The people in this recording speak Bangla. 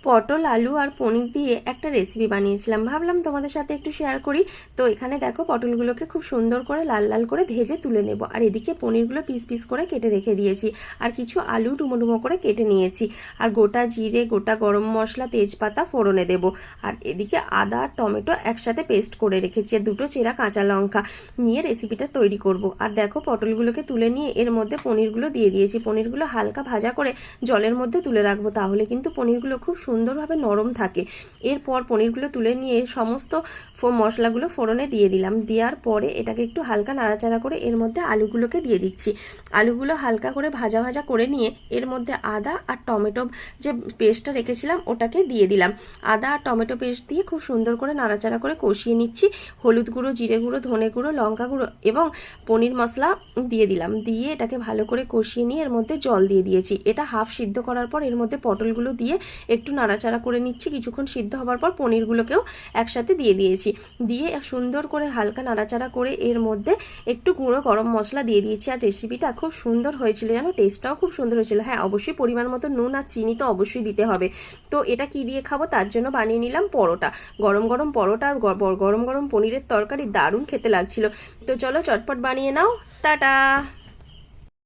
পটল আলু আর পনির দিয়ে একটা রেসিপি বানিয়েছিলাম, ভাবলাম তোমাদের সাথে একটু শেয়ার করি। তো এখানে দেখো পটলগুলোকে খুব সুন্দর করে লাল লাল করে ভেজে তুলে নেব, আর এদিকে পনিরগুলো পিস পিস করে কেটে রেখে দিয়েছি, আর কিছু আলু ডুমো ডুমো করে কেটে নিয়েছি, আর গোটা জিরে, গোটা গরম মশলা, তেজপাতা ফোড়নে দেব। আর এদিকে আদা আর টমেটো একসাথে পেস্ট করে রেখেছি, আর দুটো চেরা কাঁচা লঙ্কা নিয়ে রেসিপিটা তৈরি করব। আর দেখো পটলগুলোকে তুলে নিয়ে এর মধ্যে পনিরগুলো দিয়ে দিয়েছি। পনিরগুলো হালকা ভাজা করে জলের মধ্যে তুলে রাখবো, তাহলে কিন্তু পনিরগুলো খুব সুন্দরভাবে নরম থাকে। এরপর পনিরগুলো তুলে নিয়ে সমস্ত মশলাগুলো ফোড়নে দিয়ে দিলাম। দেওয়ার পরে এটাকে একটু হালকা নাড়াচাড়া করে এর মধ্যে আলুগুলোকে দিয়ে দিচ্ছি। আলুগুলো হালকা করে ভাজা ভাজা করে নিয়ে এর মধ্যে আদা আর টমেটো যে পেস্টটা রেখেছিলাম ওটাকে দিয়ে দিলাম। আদা আর টমেটো পেস্ট দিয়ে খুব সুন্দর করে নাড়াচাড়া করে কষিয়ে নিচ্ছি। হলুদ গুঁড়ো, জিরে গুঁড়ো, ধনে গুঁড়ো, লঙ্কা গুঁড়ো এবং পনির মশলা দিয়ে দিলাম। দিয়ে এটাকে ভালো করে কষিয়ে নিয়ে এর মধ্যে জল দিয়ে দিয়েছি। এটা হাফ সিদ্ধ করার পর এর মধ্যে পটলগুলো দিয়ে একটু নাড়াচাড়া করে নিচ্ছি। কিছুক্ষণ সিদ্ধ হবার পর পনিরগুলোকেও একসাথে দিয়ে দিয়েছি। দিয়ে সুন্দর করে হালকা নাড়াচাড়া করে এর মধ্যে একটু গুঁড়ো গরম মশলা দিয়ে দিয়েছি। আর রেসিপিটা খুব সুন্দর হয়েছিল, যেন টেস্টটাও খুব সুন্দর হয়েছিল। হ্যাঁ, অবশ্যই পরিমাণ মতো নুন আর চিনি তো অবশ্যই দিতে হবে। তো এটা কি দিয়ে খাবো, তার জন্য বানিয়ে নিলাম পরোটা। গরম গরম পরোটা আর গরম গরম পনিরের তরকারি দারুণ খেতে লাগছিল। তো চলো চটপট বানিয়ে নাও। টাটা।